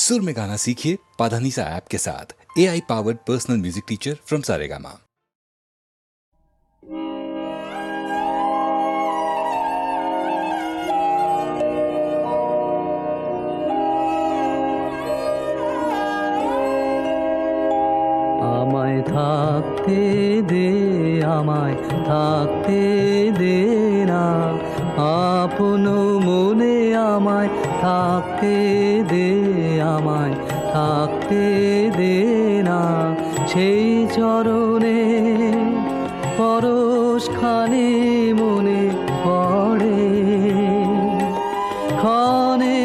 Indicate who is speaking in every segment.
Speaker 1: सुर में गाना सीखिए पाधानीसा ऐप के साथ। AI powered personal music teacher from Saregama.
Speaker 2: আমায় থাকতে দে, আমায় থাকতে দে না, আপন মনে আমায় থাকতে দে, আমায় থাকতে দে না। সেই চরণে পরশখানি মনে পড়ে, ক্ষণে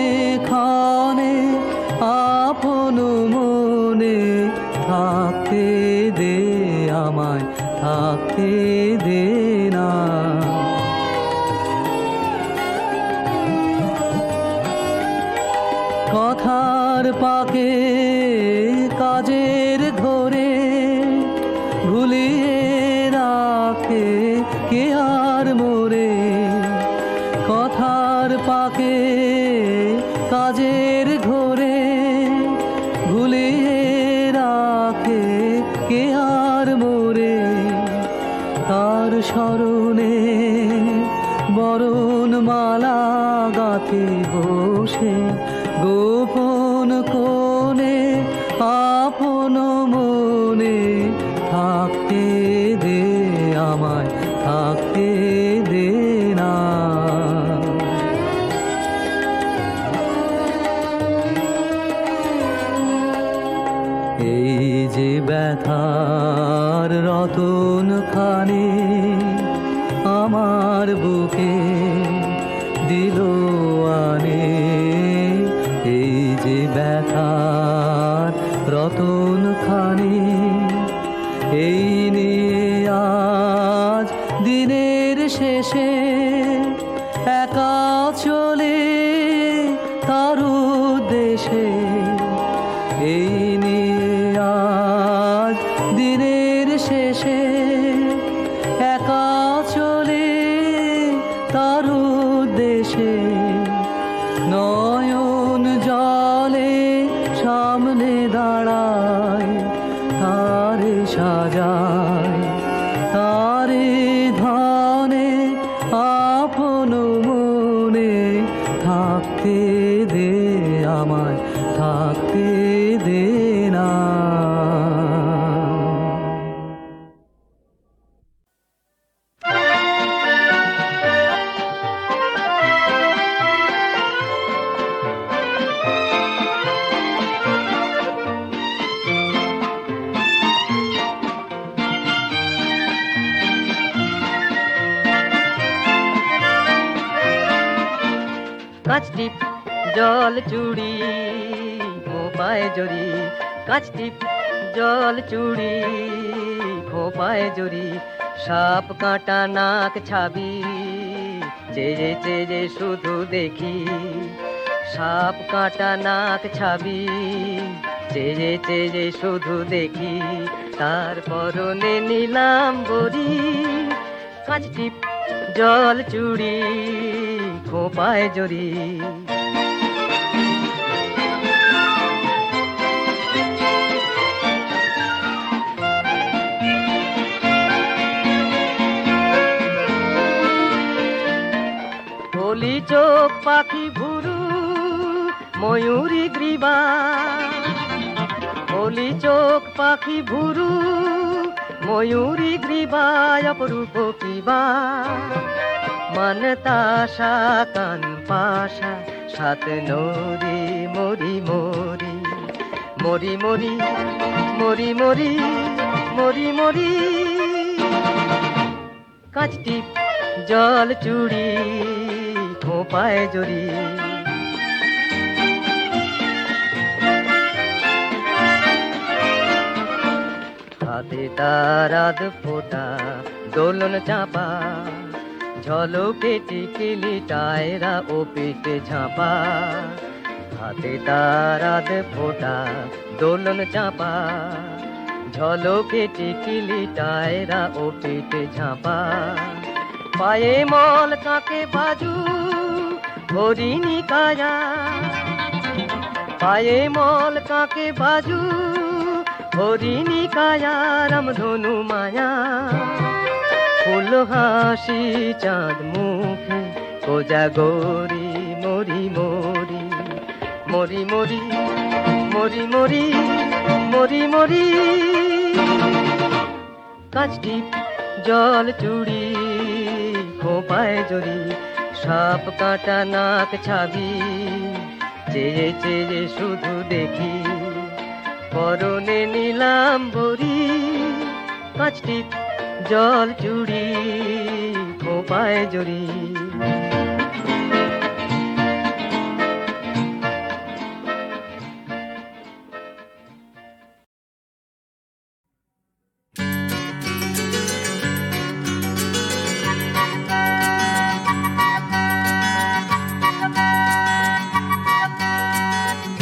Speaker 2: ক্ষণে আপন মনে থাকতে দে, আমায় থাকতে দে না। কথার পাকে কাজের ঘরে ভুলিয়ে রাখে কে আর মোরে, কথার পাকে কাজের ঘরে ভুলিয়ে রাখে কে আর মোরে। তার স্মরণে বরণ মালা গাঁথি বসে, গোপন কোণে আপন মনে থাকতে দে, আমায় থাকতে দে না। এই যে ব্যথার রতন খানি আমার বুকে দিল আনে, এই যে ব্যথার রতন খানি, এই নিয়ে আজ দিনের শেষে একা চলে তার উদ্দেশে। এই নিয়ে আজ দিনের শেষে একা চলে তার উদ্দেশে। নয়ন জলে সামনে দাঁড়ায়, তারে সাজায়, তারে ধনে আপন মনে থাকতে দে, আমায় থাকতে দে না।
Speaker 3: কাচটিপ জল চুড়ি খোপায় জড়ি, কাচটিপ জল চুড়ি খোপায় জড়ি, সাপ কাঁটা নাক ছাবি চেয়ে চেয়ে শুধু দেখি, সাপ কাঁটা নাক ছাবি চেয়ে চেয়ে শুধু দেখি, তার পরনে নিলাম বড়ি। কাচটিপ জল চুড়ি খোপায় জড়ি। হলি চোখ পাখি ভুরু ময়ূরী গ্রীবা, হলি চোখ পাখি ভুরু ময়ূরী গ্রীবা, অপরূপ কিবা মন তাশা কান পাশা, সাত নদী মরি মরি মরি মরি মরি মরি মরি মরি। কাচটিপ জল চুড়ি খোপায় জড়ি। হাতে তার আধ ফোঁটা দোলন চাপা, ঝলকে টিকিলি টায়রা ও পেটে ঝাঁপা। হাতে তার আধ ফোঁটা দোলন চাপা, ঝলকে টিকিলি টায়রা ও পেটে ঝাঁপা। পায়ে মল কাকে বাজু হরিণী কায়া, পায়ে মল কাকে বাজু হরিণী কায়া রামধনু মায়া ফুল হাসি চাঁদ মুখে কোজাগরি মরি মরি মরি মরি মরি মরি মরি মরি কাঁচটি জল চুড়ি খোপায় জড়ি সাপ কাঁটা নাক ছাবি চেয়ে চেয়ে শুধু দেখি পরনে নিলাম বরি কাঁচটি জল চুড়ি খোপায় জড়ি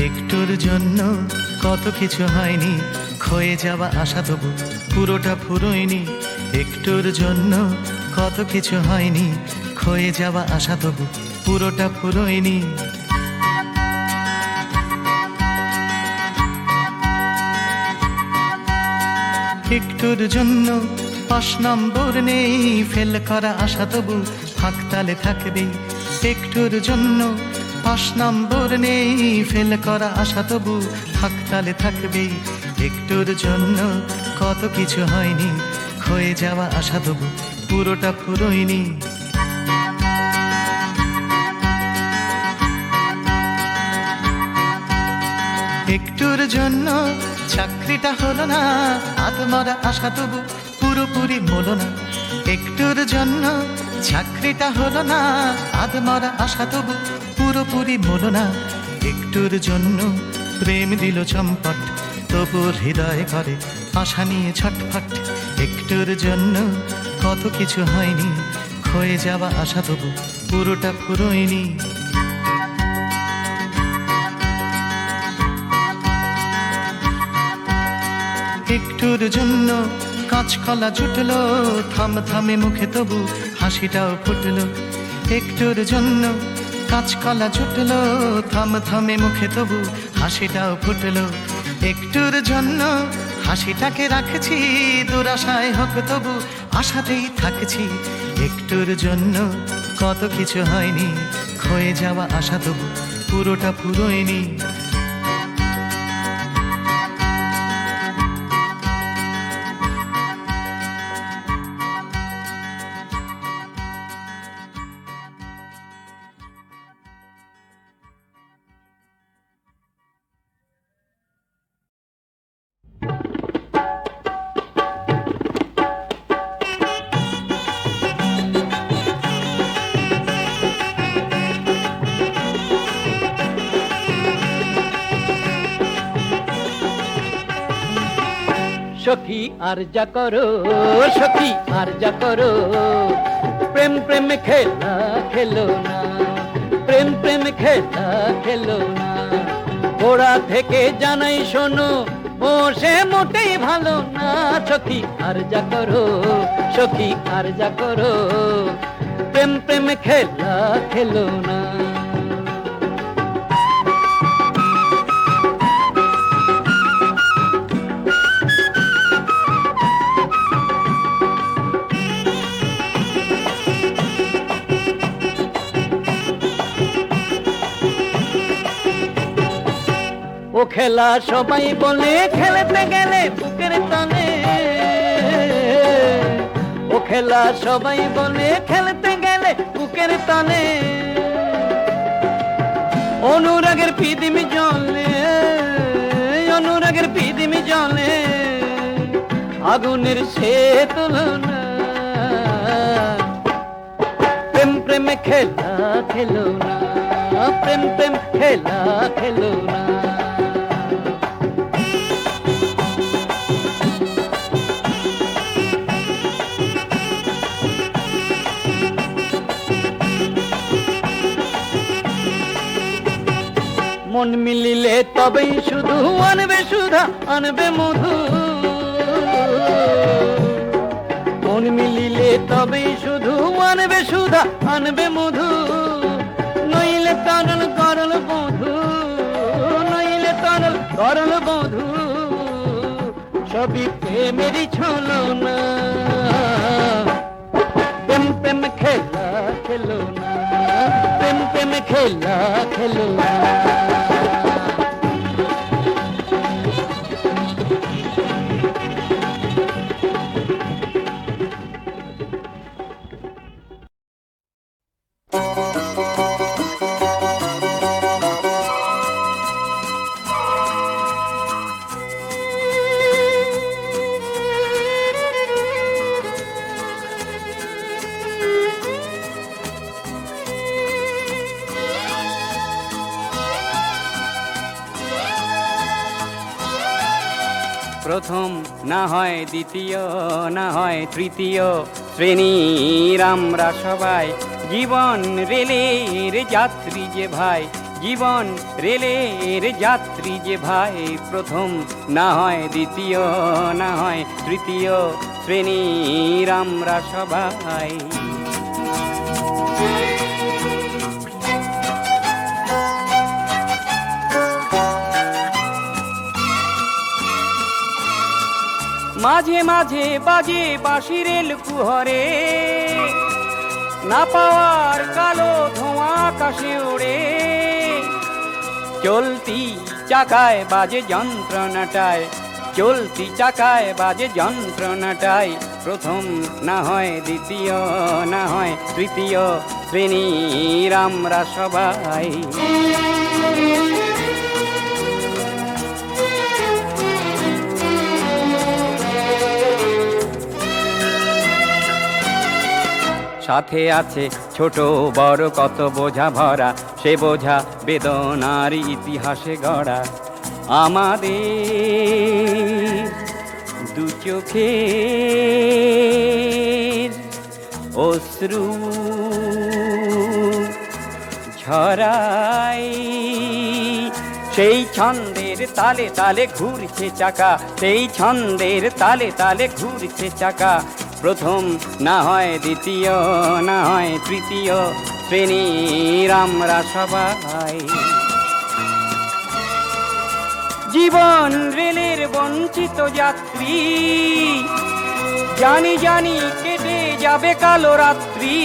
Speaker 4: একটুর জন্য কত কিছু হয়নি ক্ষয়ে যাওয়া আশা তবু পুরোটা ফুরোয়নি একটুর জন্য কত কিছু হয়নি ক্ষয়ে যাওয়া আশা তবু পুরোটা ফুরোয়নি একটুর জন্য 5 নম্বর নেই ফেল করা আশা তবু হাকতালে থাকবে একটুর জন্য 5 নম্বর নেই ফেল করা আশা তবু হাকতালে থাকবে একটুর জন্য কত কিছু হয়নি ক্ষয়ে যাওয়া আশা তবু পুরোটা ফুরোয়নি একটুর জন্য চাকরিটা হলো না আত্মরা আশা তবু পুরোপুরি মলো না একটুর জন্য চাকরিটা হলো না আত্মরা আশা তবু পুরোপুরি মলো না একটুর জন্য প্রেম দিল চম্পট তবু হৃদয় করে আশা নিয়ে ছটফট একটুর জন্য কত কিছু হয়নি ক্ষয়ে যাওয়া আশা তবু পুরোটা ফুরোয়নি একটুর জন্য কাঁচকলা জুটলো থাম থামে মুখে তবু হাসিটাও ফুটলো একটুর জন্য কাঁচকলা জুটলো থাম থামে মুখে তবু হাসিটাও ফুটলো একটুর জন্য হাসিটাকে রাখছি দুরাশায় হোক তবু আশাতেই থাকছি একটুর জন্য কত কিছু হয়নি ক্ষয়ে যাওয়া আশা তবু পুরোটা ফুরোয়নি
Speaker 2: সখী আর যা করো সখী আর যা করো প্রেম প্রেম খেলা খেলো না প্রেম প্রেম খেলা খেলো না গোড়া থেকে জানাই শোনো ও সে মোটেই ভালো না সখী আর যা করো সখী আর যা করো প্রেম প্রেম খেলা খেলো না ও খেলা সবাই বলে খেলতে গেলে বুকের টানে ও খেলা সবাই বলে খেলতে গেলে বুকের টানে অনুরাগের পিদিমি জলে অনুরাগের পিদিমি জলে আগুনের সে তুলনা প্রেম প্রেম খেলা খেলো না প্রেম প্রেম খেলা খেলো না মন মিলিলে তবেই শুধু আনবে সুধা আনবে মধু মন মিলিলে তবেই শুধু আনবে সুধা আনবে মধু নইলে তরল করল বধু নইলে করল বধূ সবই প্রেমেরই ছলনা। প্রেম প্রেম খেলা খেলো না, প্রেম প্রেম খেলা খেলো না।
Speaker 5: প্রথম না হয় দ্বিতীয়, না হয় তৃতীয় শ্রেণীর আমরা সবাই। জীবন রেলের যাত্রী যে ভাই, জীবন রেলের যাত্রী যে ভাই। প্রথম না হয় দ্বিতীয়, না হয় তৃতীয় শ্রেণীর আমরা সবাই। মাঝে মাঝে বাজে বাঁশি রেল কুহরে, না পাওয়ার কালো ধোঁয়া আকাশে ওড়ে। চলতি চাকায় বাজে যন্ত্রণাটায়, চলতি চাকায় বাজে যন্ত্রণাটায়। প্রথম না হয় দ্বিতীয়, না হয় তৃতীয় শ্রেণীর আমরা সবাই। সাথে আছে ছোট বড় কত বোঝা ভরা, সে বোঝা বেদনার ইতিহাসে গড়া। আমাদের দু চোখের অশ্রু ঝরাই, সেই ছন্দের তালে তালে ঘুরছে চাকা, সেই ছন্দের তালে তালে ঘুরছে চাকা। প্রথম না হয় দ্বিতীয়, না হয় তৃতীয় শ্রেণীর আমরা সবাই। জীবন রেলের বঞ্চিত যাত্রী, জানি জানি কেটে যাবে কালো রাত্রি।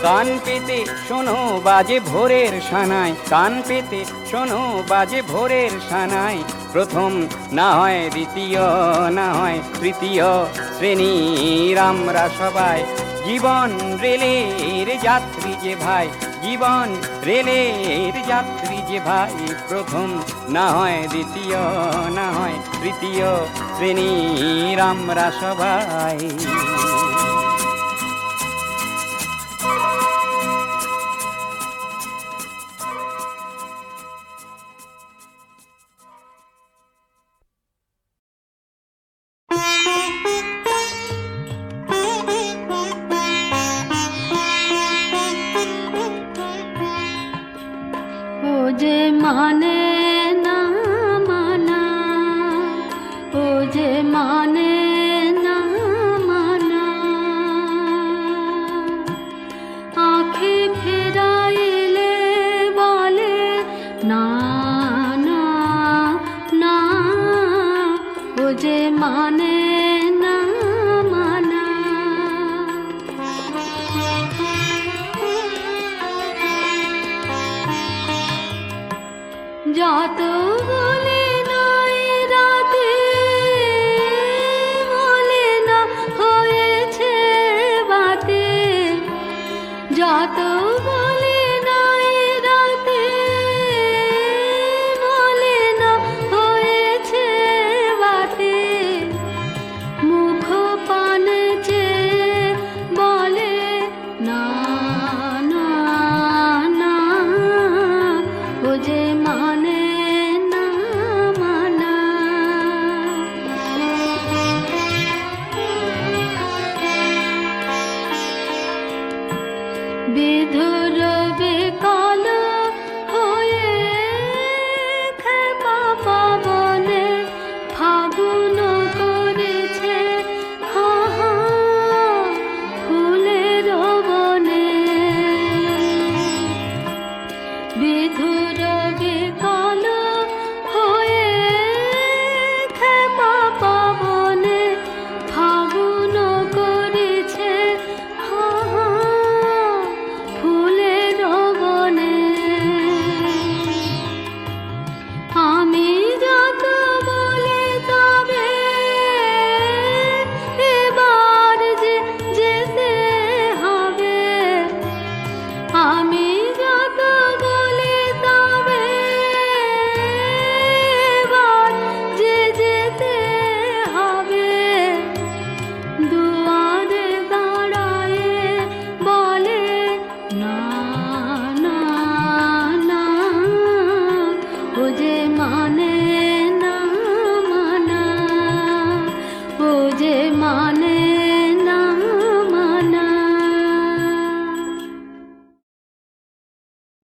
Speaker 5: কান পেতে শোনো বাজে ভোরের সানাই, কান পেতে শোনো বাজে ভোরের সানাই। প্রথম না হয় দ্বিতীয়, না হয় তৃতীয় শ্রেণীর আমরা সবাই। জীবন রেলের যাত্রী যে ভাই, জীবন রেলের যাত্রী যে ভাই। প্রথম না হয় দ্বিতীয়, না হয় তৃতীয় শ্রেণীর আমরা সবাই।
Speaker 6: ও যে মানে না মানা, ও যে মানে না মানা, আঁখে ফেরাইলে বলে না না না, ও যে মানে না মানা। যত